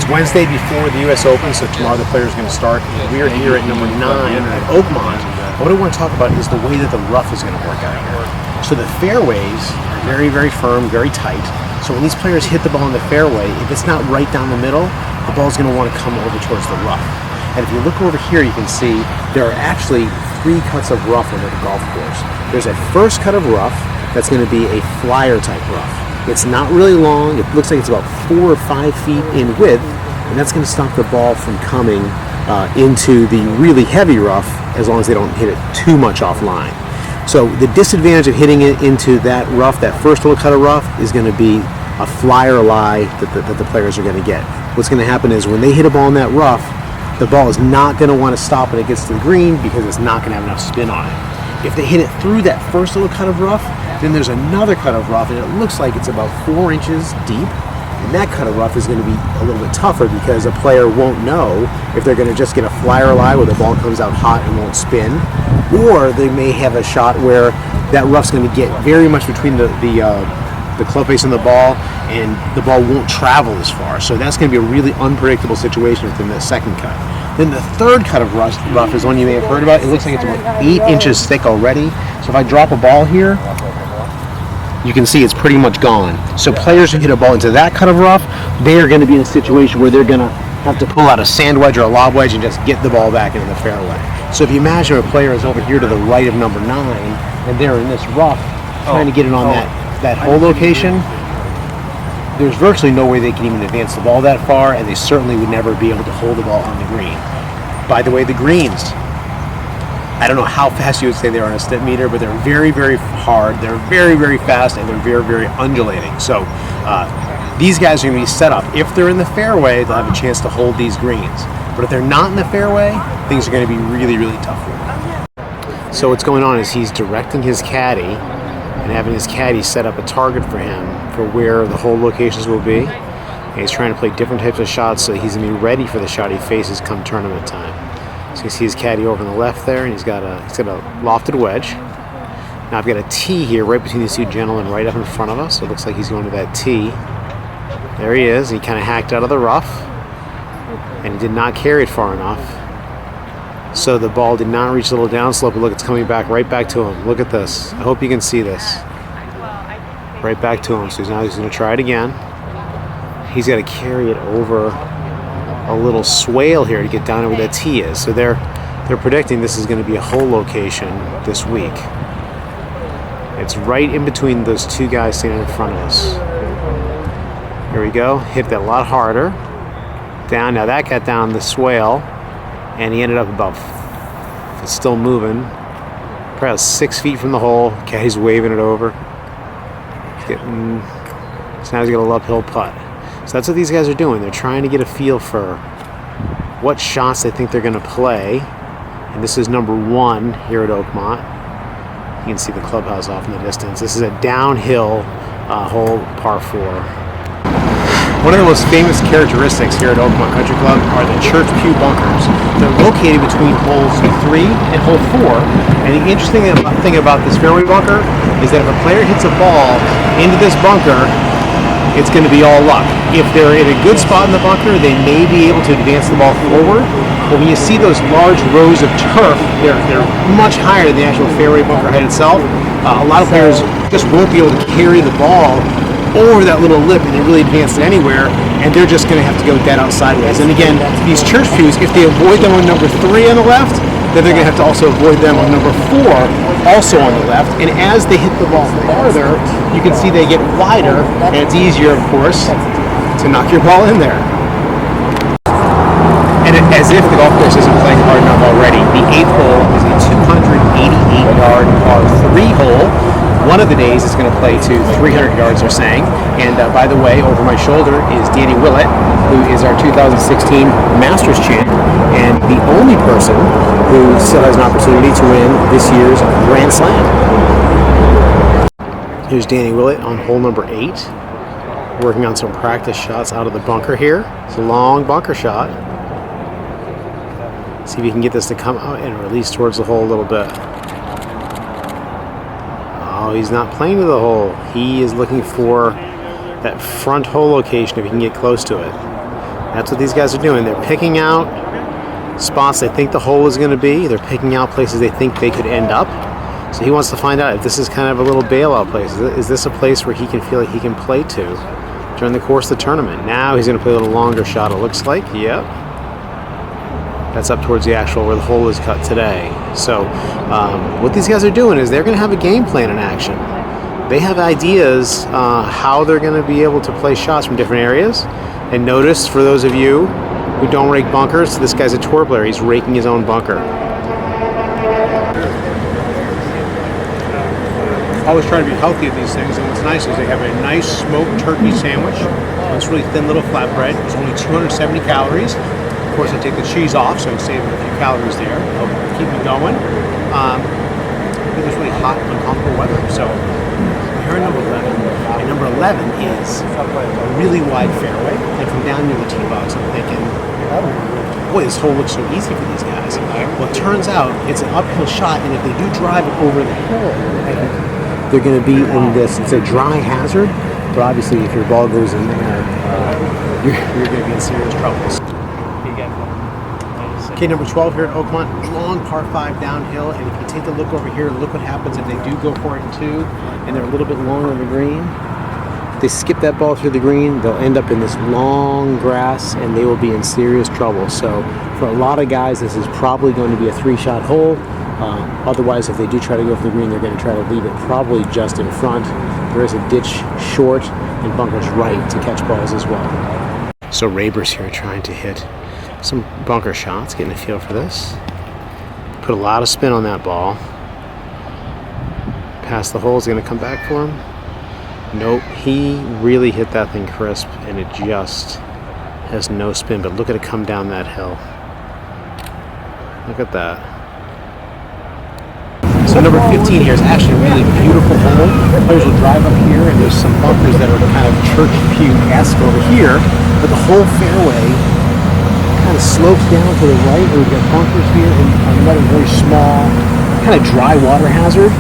It's Wednesday before the U.S. Open, so tomorrow the players are going to start. We are here at number 9 at Oakmont. What I want to talk about is the way that the rough is going to work out here. So the fairways are very, very firm, very tight. So when these players hit the ball in the fairway, if it's not right down the middle, the ball's going to want to come over towards the rough. And if you look over here, you can see there are actually 3 cuts of rough under the golf course. There's a first cut of rough that's going to be a flyer type rough. It's not really long. It looks like it's about 4 or 5 feet in width, and that's going to stop the ball from coming into the really heavy rough as long as they don't hit it too much offline. So the disadvantage of hitting it into that rough, that first little cut of rough, is going to be a flyer lie that the players are going to get. What's going to happen is when they hit a ball in that rough, the ball is not going to want to stop when it gets to the green because it's not going to have enough spin on it. If they hit it through that first little cut of rough, then there's another cut of rough, and it looks like it's about 4 inches deep. And that cut of rough is going to be a little bit tougher because a player won't know if they're going to just get a flyer lie where the ball comes out hot and won't spin, or they may have a shot where that rough's going to get very much between the club face and the ball, and the ball won't travel as far. So that's going to be a really unpredictable situation within the second cut. Then the third cut of rough is one you may have heard about. It looks like it's about 8 inches thick already. So if I drop a ball here, you can see it's pretty much gone. So players who hit a ball into that cut of rough, they are going to be in a situation where they're going to have to pull out a sand wedge or a lob wedge and just get the ball back into the fairway. So if you imagine a player is over here to the right of number 9, and they're in this rough trying to get it on that hole location, there's virtually no way they can even advance the ball that far, and they certainly would never be able to hold the ball on the green. By the way, the greens, I don't know how fast you would say they are on a step meter, but they're very, very hard, they're very, very fast, and they're very, very undulating. So these guys are going to be set up. If they're in the fairway, they'll have a chance to hold these greens. But if they're not in the fairway, things are going to be really, really tough for them. So what's going on is he's directing his caddy and having his caddy set up a target for him for where the hole locations will be. And he's trying to play different types of shots so he's going to be ready for the shot he faces come tournament time. So you see his caddy over on the left there, and he's got a lofted wedge. Now I've got a tee here right between these two gentlemen right up in front of us. So it looks like he's going to that tee. There he is. He kind of hacked out of the rough, and he did not carry it far enough. So the ball did not reach the little downslope. Look, it's coming back right back to him. Look at this. I hope you can see this. Right back to him. So now he's going to try it again. He's got to carry it over a little swale here to get down to where that tee is. So they're predicting this is going to be a hole location this week. It's right in between those two guys standing in front of us. Here we go. Hit that a lot harder. Down. Now that got down the swale, and he ended up about, it's still moving, probably 6 feet from the hole. Caddy's waving it over. So now he's got a little uphill putt. So that's what these guys are doing. They're trying to get a feel for what shots they think they're going to play. And this is number 1 here at Oakmont. You can see the clubhouse off in the distance. This is a downhill hole, par 4. One of the most famous characteristics here at Oakmont Country Club are the church pew bunkers. They're located between holes 3 and hole 4. And the interesting thing about this fairway bunker is that if a player hits a ball into this bunker, it's going to be all luck. If they're in a good spot in the bunker, they may be able to advance the ball forward. But when you see those large rows of turf, they're much higher than the actual fairway bunker height itself. A lot of players just won't be able to carry the ball over that little lip and they really advance it anywhere, and they're just going to have to go dead out sideways. And again, these church pews, if they avoid them on number 3 on the left, then they're going to have to also avoid them on number 4, also on the left. And as they hit the ball farther, you can see they get wider, and it's easier, of course, to knock your ball in there. And as if the golf course isn't playing hard enough already, the 8th hole is a 288-yard par 3 hole. One of the days is going to play to 300 yards, they're saying. And by the way, over my shoulder is Danny Willett, who is our 2016 Masters champ, and the only person who still has an opportunity to win this year's Grand Slam. Here's Danny Willett on hole number 8, working on some practice shots out of the bunker here. It's a long bunker shot. See if he can get this to come out and release towards the hole a little bit. Oh, he's not playing to the hole. He is looking for that front hole location if he can get close to it. That's what these guys are doing. They're picking out spots they think the hole is going to be. They're picking out places they think they could end up. So he wants to find out if this is kind of a little bailout place. Is this a place where he can feel like he can play to during the course of the tournament? Now he's going to play a little longer shot, it looks like. Yep. That's up towards the actual where the hole is cut today. So what these guys are doing is they're going to have a game plan in action. They have ideas how they're going to be able to play shots from different areas. And notice, for those of you who don't rake bunkers, this guy's a tour player. He's raking his own bunker. Always try to be healthy at these things, and what's nice is they have a nice smoked turkey sandwich. It's really thin little flatbread. It's only 270 calories. Of course, I take the cheese off, so I'm saving a few calories there. I'll keep it going. I think it's really hot and uncomfortable weather. So here at number 11. And number 11 is a really wide fairway. And from down near the tee box, I'm thinking, boy, this hole looks so easy for these guys. Well, it turns out it's an uphill shot, and if they do drive it over the hill, they're going to be in this. It's a dry hazard, but obviously, if your ball goes in there, you're going to be in serious trouble. Okay, number 12 here at Oakmont, long par 5 downhill, and if you take a look over here, look what happens if they do go for it in 2, and they're a little bit long on the green. If they skip that ball through the green, they'll end up in this long grass, and they will be in serious trouble. So for a lot of guys, this is probably going to be a 3-shot hole. Otherwise, if they do try to go for the green, they're going to try to leave it probably just in front. There is a ditch short and bunkers right to catch balls as well. So Raber's here trying to hit some bunker shots, getting a feel for this. Put a lot of spin on that ball. Past the hole is going to come back for him. Nope, he really hit that thing crisp, and it just has no spin. But look at it come down that hill. Look at that. So number 15 here is actually a really beautiful hole. Players will drive up here, and there's some bunkers that are kind of church pew-esque over here, but the whole fairway kind of slopes down to the right, where we've got bunkers here and another very small kind of dry water hazard,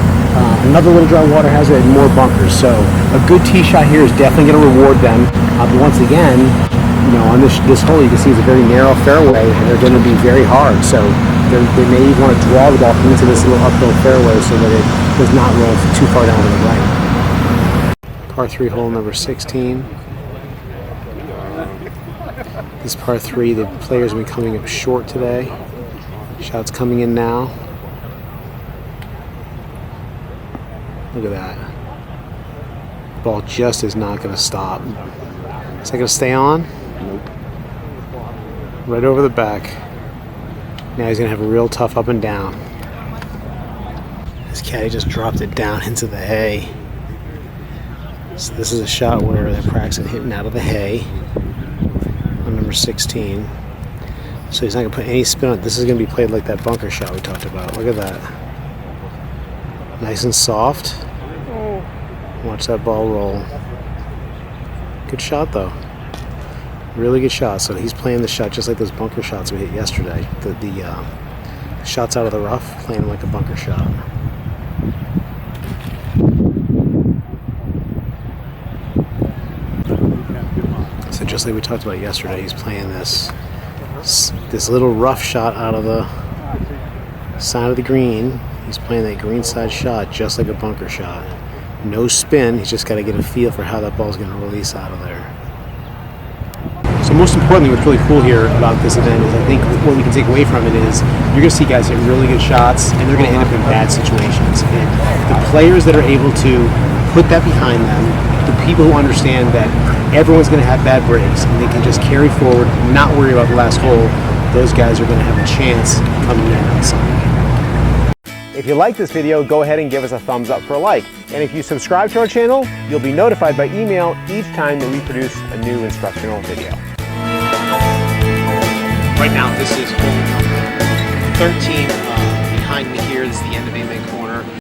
another little dry water hazard, and more bunkers. So a good tee shot here is definitely going to reward them. But once again, you know, on this hole you can see it's a very narrow fairway, and they're going to be very hard. So they may want to draw the ball into this little uphill fairway so that it does not roll too far down to the right. Par 3 hole number 16. This par 3, the players will be coming up short today. Shots coming in now. Look at that. Ball just is not going to stop. Is that going to stay on? Nope. Right over the back. Now he's going to have a real tough up and down. This caddy just dropped it down into the hay. So this is a shot where the cracks are hitting out of the hay. Number 16. So he's not going to put any spin on it. This is going to be played like that bunker shot we talked about. Look at that. Nice and soft. Watch that ball roll. Good shot though. Really good shot. So he's playing the shot just like those bunker shots we hit yesterday. The shots out of the rough, playing like a bunker shot. So just like we talked about yesterday, he's playing this little rough shot out of the side of the green. He's playing that greenside shot just like a bunker shot. No spin, he's just got to get a feel for how that ball's going to release out of there. So most importantly, what's really cool here about this event is I think what we can take away from it is you're going to see guys hit really good shots, and they're going to end up in bad situations. And the players that are able to put that behind them, the people who understand that everyone's going to have bad breaks and they can just carry forward, not worry about the last hole, those guys are going to have a chance coming in on Sunday. If you like this video, go ahead and give us a thumbs up for a like. And if you subscribe to our channel, you'll be notified by email each time that we produce a new instructional video. Right now, this is hole number 13. Behind me here is the end of Amen Corner.